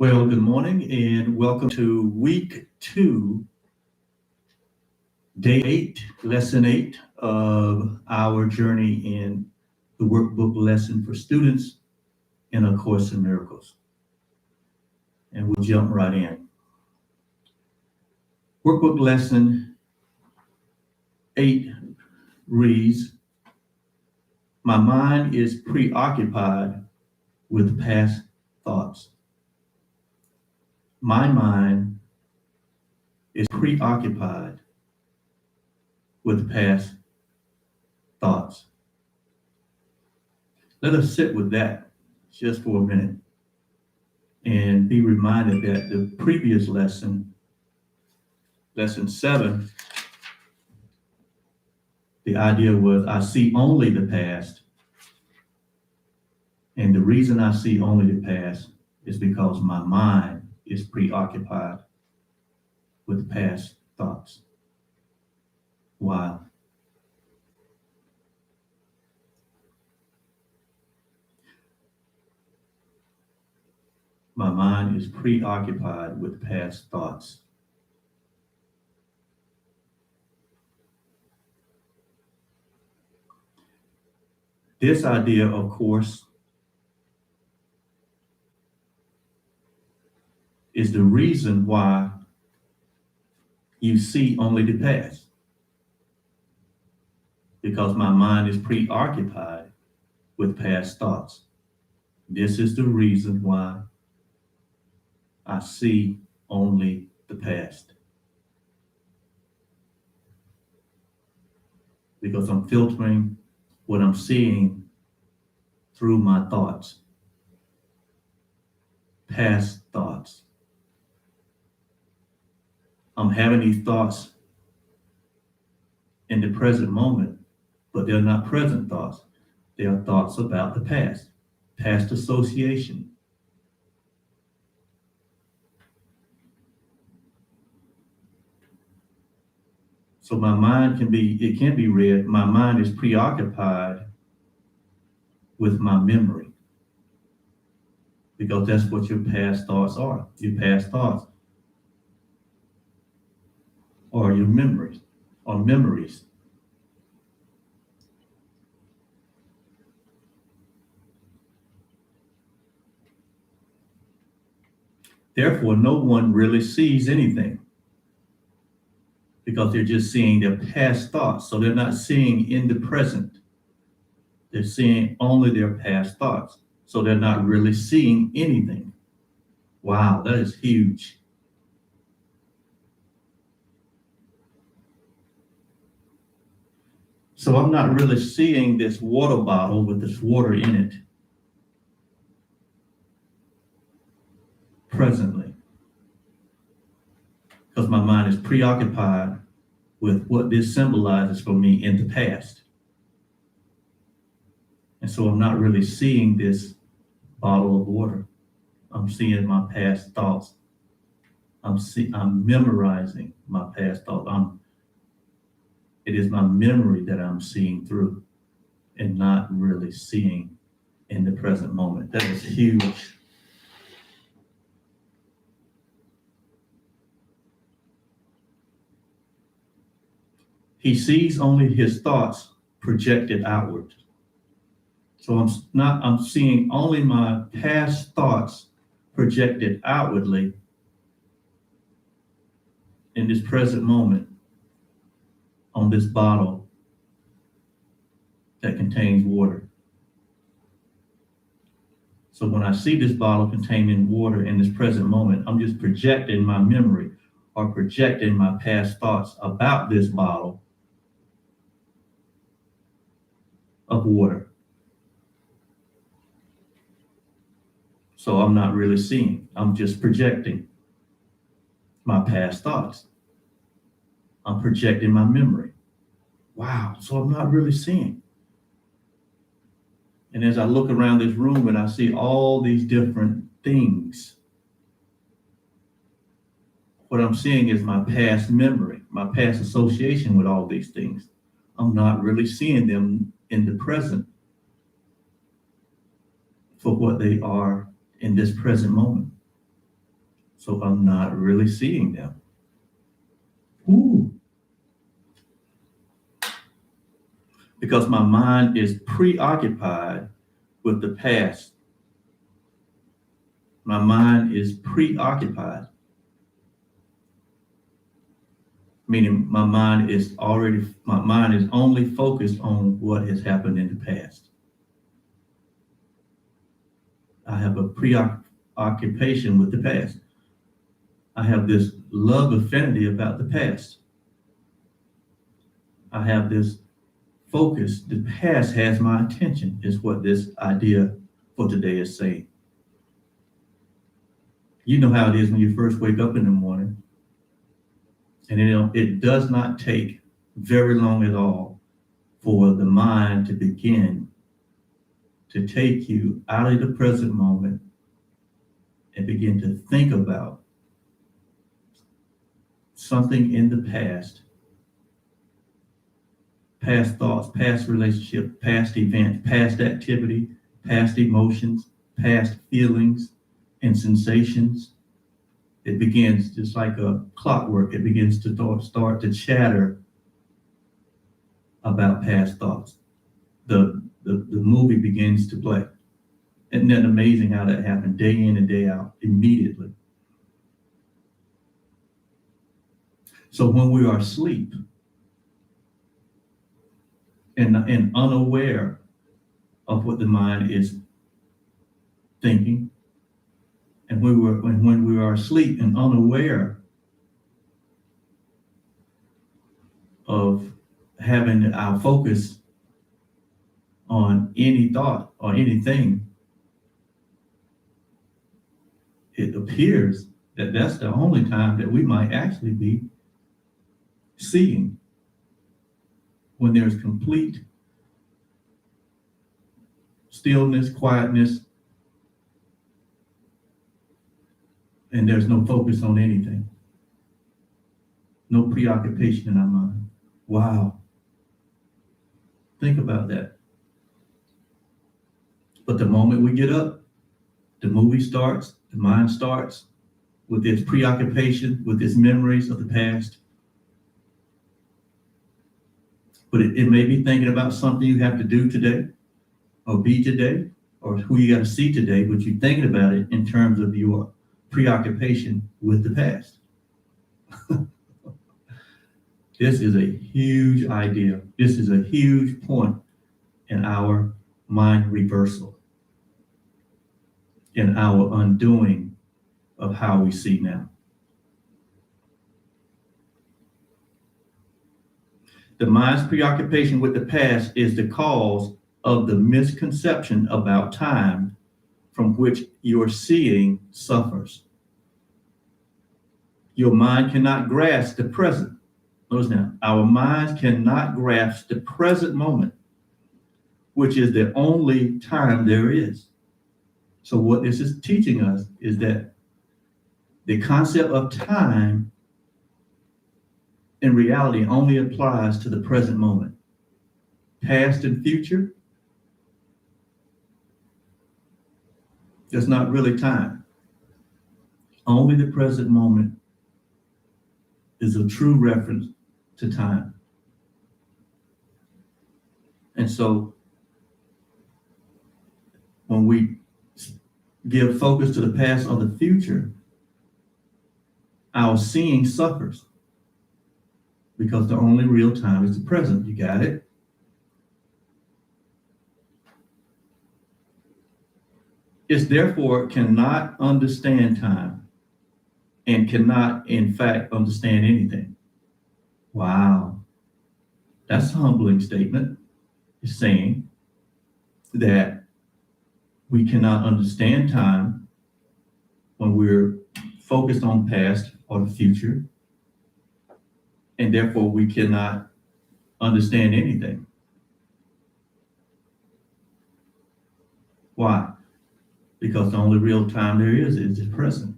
Well, good morning and welcome to week 2, day 8, lesson 8 of our journey in the workbook lesson for students in A Course in Miracles. And we'll jump right in. Workbook lesson 8 reads, "My mind is preoccupied with past thoughts." My mind is preoccupied with past thoughts. Let us sit with that just for a minute and be reminded that the previous lesson, lesson 7, the idea was I see only the past. And the reason I see only the past is because my mind is preoccupied with past thoughts. Wow. My mind is preoccupied with past thoughts. This idea, of course, is the reason why you see only the past. Because my mind is preoccupied with past thoughts. This is the reason why I see only the past. Because I'm filtering what I'm seeing through my thoughts, past thoughts. I'm having these thoughts in the present moment, but they're not present thoughts. They are thoughts about the past association. So my mind can be read, my mind is preoccupied with my memory. Because that's what your past thoughts are. Your past thoughts are your memories, or memories. Therefore, no one really sees anything because they're just seeing their past thoughts. So they're not seeing in the present. They're seeing only their past thoughts. So they're not really seeing anything. Wow, that is huge. So I'm not really seeing this water bottle with this water in it presently. Because my mind is preoccupied with what this symbolizes for me in the past. And so I'm not really seeing this bottle of water. I'm seeing my past thoughts. I'm memorizing my past thoughts. It is my memory that I'm seeing through and not really seeing in the present moment. That is huge. He sees only his thoughts projected outward. So I'm seeing only my past thoughts projected outwardly in this present moment on this bottle that contains water. So when I see this bottle containing water in this present moment, I'm just projecting my memory or projecting my past thoughts about this bottle of water. So I'm not really seeing, I'm just projecting my past thoughts. I'm projecting my memory. Wow, so I'm not really seeing. And as I look around this room and I see all these different things, what I'm seeing is my past memory, my past association with all these things. I'm not really seeing them in the present for what they are in this present moment. So I'm not really seeing them. Ooh. Because my mind is preoccupied with the past. My mind is preoccupied, meaning my mind is only focused on what has happened in the past. I have a preoccupation with the past. I have this love affinity about the past. I have this focus. The past has my attention, is what this idea for today is saying. You know how it is when you first wake up in the morning, and it does not take very long at all for the mind to begin to take you out of the present moment and begin to think about something in the past thoughts, past relationship, past event, past activity, past emotions, past feelings and sensations. It begins just like a clockwork. It begins to start to chatter about past thoughts. The movie begins to play. Isn't that amazing how that happened day in and day out, immediately? So when we are asleep and unaware of what the mind is thinking, and when we are asleep and unaware of having our focus on any thought or anything, it appears that that's the only time that we might actually be seeing, when there's complete stillness, quietness, and there's no focus on anything, no preoccupation in our mind. Wow. Think about that. But the moment we get up, the movie starts, the mind starts with its preoccupation, with its memories of the past. But it may be thinking about something you have to do today, or be today, or who you got to see today, but you're thinking about it in terms of your preoccupation with the past. This is a huge idea. This is a huge point in our mind reversal, in our undoing of how we see now. The mind's preoccupation with the past is the cause of the misconception about time from which your seeing suffers. Your mind cannot grasp the present. Notice now, our minds cannot grasp the present moment, which is the only time there is. So what this is teaching us is that the concept of time in reality only applies to the present moment. Past and future, that's not really time. Only the present moment is a true reference to time. And so when we give focus to the past or the future, our seeing suffers, because the only real time is the present. You got it? It therefore cannot understand time and cannot, in fact, understand anything. Wow. That's a humbling statement. It's saying that we cannot understand time when we're focused on past or the future, and therefore we cannot understand anything. Why? Because the only real time there is the present.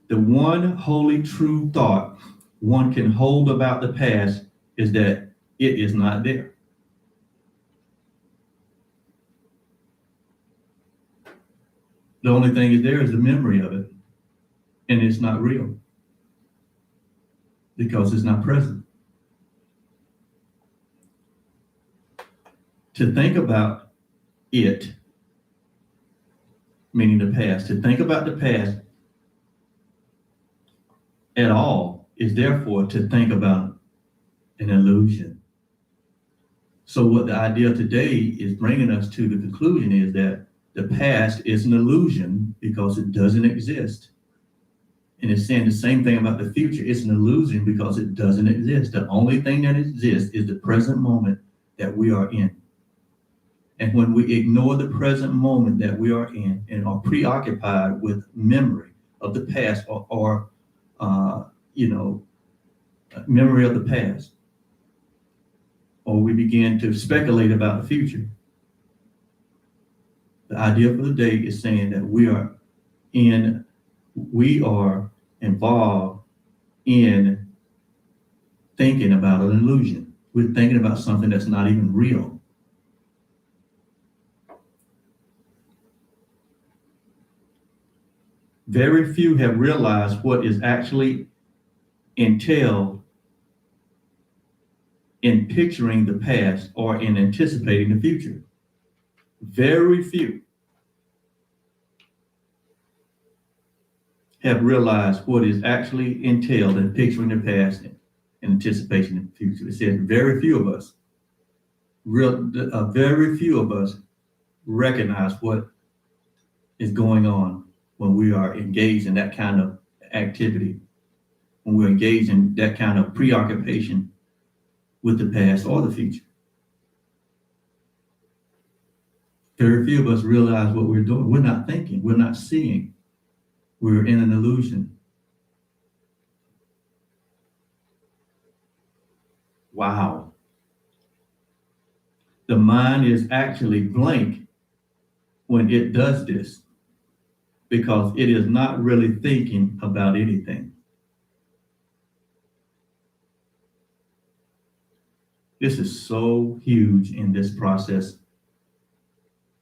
The one wholly true thought one can hold about the past is that it is not there. The only thing is there is the memory of it, and it's not real because it's not present. To think about it, meaning the past, to think about the past at all is therefore to think about an illusion. So what the idea today is bringing us to the conclusion is that the past is an illusion because it doesn't exist. And it's saying the same thing about the future. It's an illusion because it doesn't exist. The only thing that exists is the present moment that we are in. And when we ignore the present moment that we are in and are preoccupied with memory of the past or memory of the past, or we begin to speculate about the future, the idea for the day is saying that we are involved in thinking about an illusion. We're thinking about something that's not even real. Very few have realized what is actually entailed in picturing the past or in anticipating the future. Very few have realized what is actually entailed in picturing the past and anticipation of the future. It says very few of us, very few of us recognize what is going on when we are engaged in that kind of activity, when we're engaged in that kind of preoccupation with the past or the future. Very few of us realize what we're doing. We're not thinking, we're not seeing, we're in an illusion. Wow. The mind is actually blank when it does this because it is not really thinking about anything. This is so huge in this process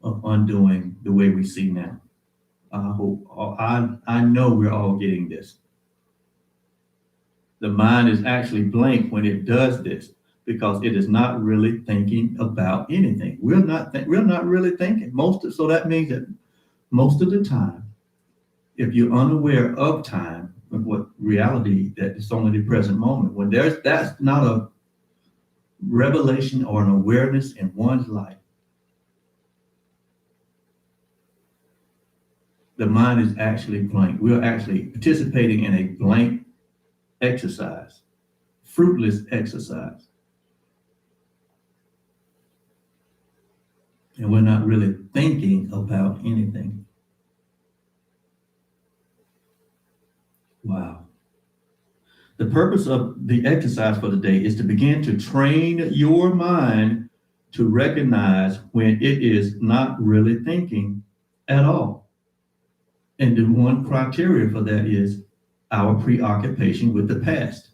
of undoing the way we see now. I know we're all getting this. The mind is actually blank when it does this because it is not really thinking about anything. We're not really thinking. So that means that most of the time, if you're unaware of time, of what reality that it's only the present moment, when that's not a revelation or an awareness in one's life, the mind is actually blank. We're actually participating in a blank exercise, fruitless exercise. And we're not really thinking about anything. Wow. The purpose of the exercise for the day is to begin to train your mind to recognize when it is not really thinking at all. And the one criteria for that is our preoccupation with the past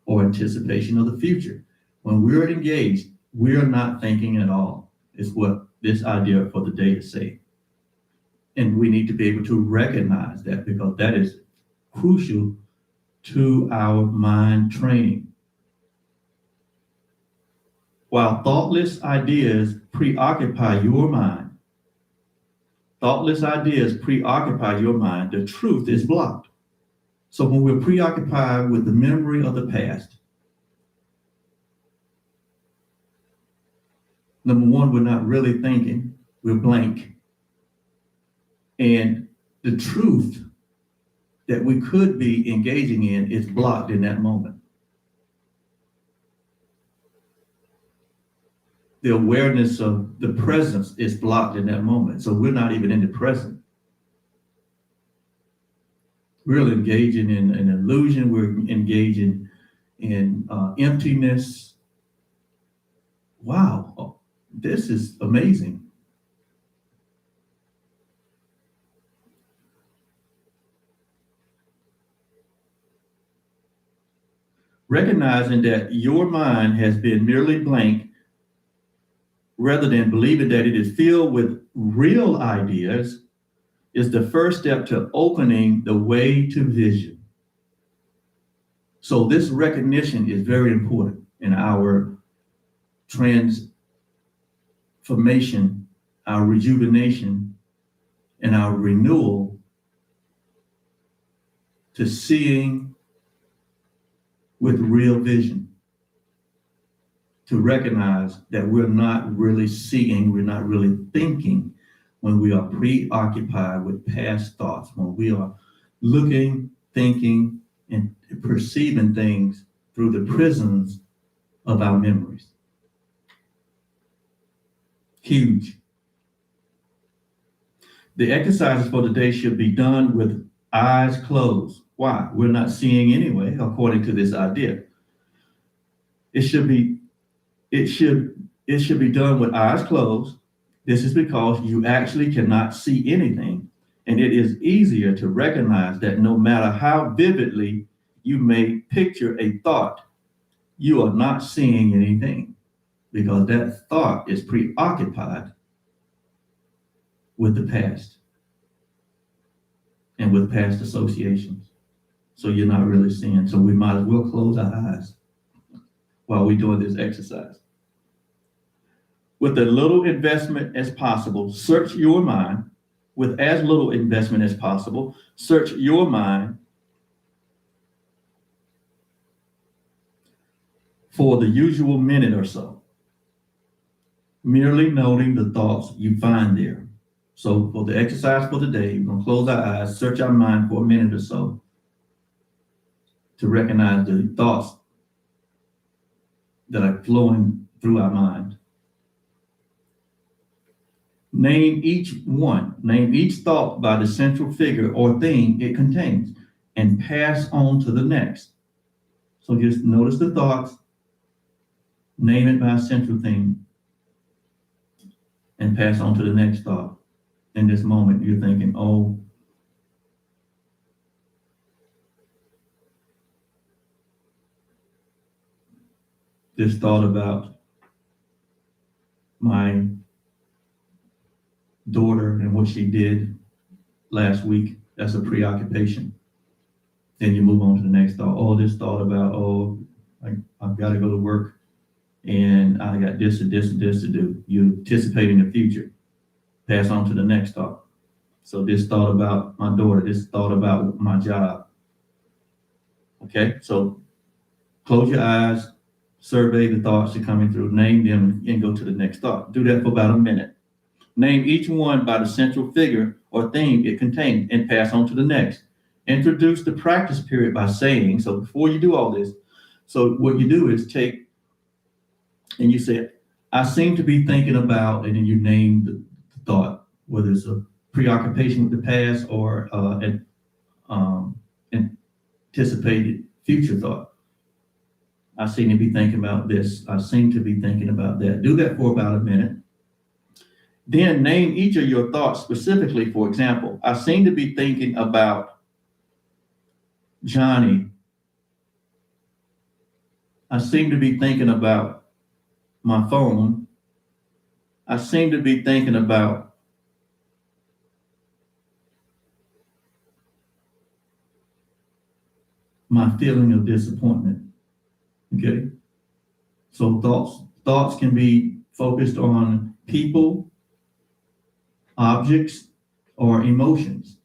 or anticipation of the future. When we're engaged, we're not thinking at all, is what this idea for the day is saying. And we need to be able to recognize that because that is crucial to our mind training. While thoughtless ideas preoccupy your mind, the truth is blocked. So when we're preoccupied with the memory of the past, number one, we're not really thinking, we're blank. And the truth that we could be engaging in is blocked in that moment. The awareness of the presence is blocked in that moment. So we're not even in the present. We're engaging in an illusion. We're engaging in emptiness. Wow, this is amazing. Recognizing that your mind has been merely blank rather than believing that it is filled with real ideas is the first step to opening the way to vision. So this recognition is very important in our transformation, our rejuvenation, and our renewal to seeing with real vision. To recognize that we're not really seeing, we're not really thinking when we are preoccupied with past thoughts, when we are looking, thinking, and perceiving things through the prisms of our memories. Huge. The exercises for today should be done with eyes closed. Why? We're not seeing anyway, according to this idea. It should be done with eyes closed. This is because you actually cannot see anything. And it is easier to recognize that no matter how vividly you may picture a thought, you are not seeing anything because that thought is preoccupied with the past and with past associations. So you're not really seeing. So we might as well close our eyes while we're doing this exercise. With as little investment as possible, search your mind. With as little investment as possible, search your mind for the usual minute or so, merely noting the thoughts you find there. So for the exercise for today, we're going to close our eyes, search our mind for a minute or so to recognize the thoughts that are flowing through our mind. Name each thought by the central figure or thing it contains and pass on to the next. So just notice the thoughts, name it by a central thing, and pass on to the next thought. In this moment, you're thinking, oh, this thought about my daughter and what she did last week, that's a preoccupation. Then you move on to the next thought. Oh, this thought about, I've got to go to work and I got this and this and this to do. You anticipate in the future. Pass on to the next thought. So this thought about my daughter, this thought about my job. Okay, so close your eyes, survey the thoughts that are coming through, name them, and go to the next thought. Do that for about a minute. Name each one by the central figure or thing it contains and pass on to the next. Introduce the practice period by saying, so before you do all this, so what you do is take, and you say, I seem to be thinking about, and then you name the thought, whether it's a preoccupation with the past or an anticipated future thought. I seem to be thinking about this. I seem to be thinking about that. Do that for about a minute. Then name each of your thoughts specifically. For example, I seem to be thinking about Johnny. I seem to be thinking about my phone. I seem to be thinking about my feeling of disappointment. Okay? So thoughts can be focused on people, objects, or emotions.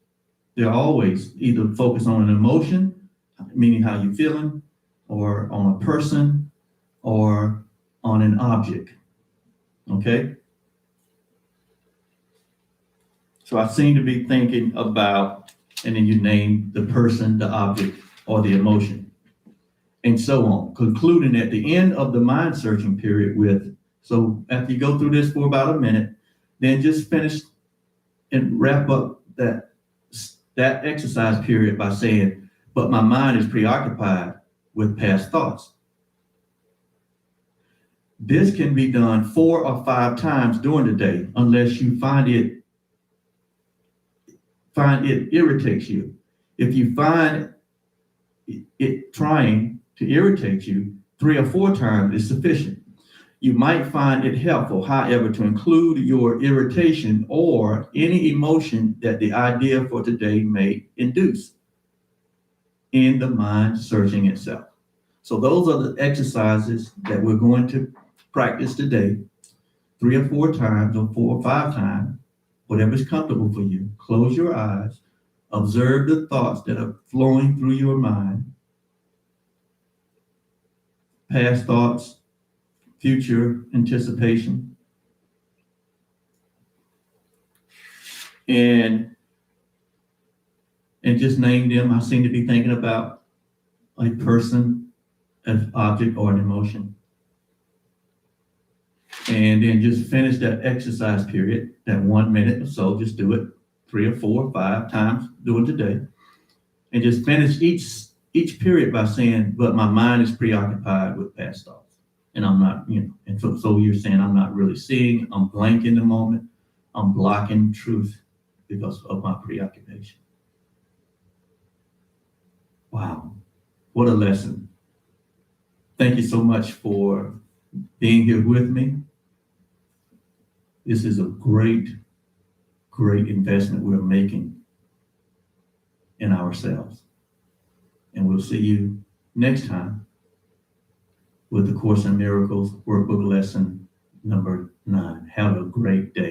They're always either focused on an emotion, meaning how you're feeling, or on a person, or on an object. Okay? So I seem to be thinking about, and then you name the person, the object, or the emotion, and so on. Concluding at the end of the mind searching period with, so after you go through this for about a minute, then just finish and wrap up that exercise period by saying, but my mind is preoccupied with past thoughts. This can be done 4 or 5 times during the day, unless you find it irritates you. If you find it trying to irritate you, 3 or 4 times is sufficient. You might find it helpful, however, to include your irritation or any emotion that the idea for today may induce in the mind searching itself. So those are the exercises that we're going to practice today, 3 or 4 times or 4 or 5 times, whatever's comfortable for you. Close your eyes, observe the thoughts that are flowing through your mind, past thoughts, future anticipation, and just name them. I seem to be thinking about a person, an object, or an emotion. And then just finish that exercise period, that 1 minute or so. Just do it 3 or 4 or 5 times, do it today. And just finish each period by saying, but my mind is preoccupied with past thoughts. And I'm not, and so you're saying I'm not really seeing, I'm blank in the moment, I'm blocking truth because of my preoccupation. Wow, what a lesson. Thank you so much for being here with me. This is a great, great investment we're making in ourselves. And we'll see you next time with the Course in Miracles Workbook lesson number 9. Have a great day.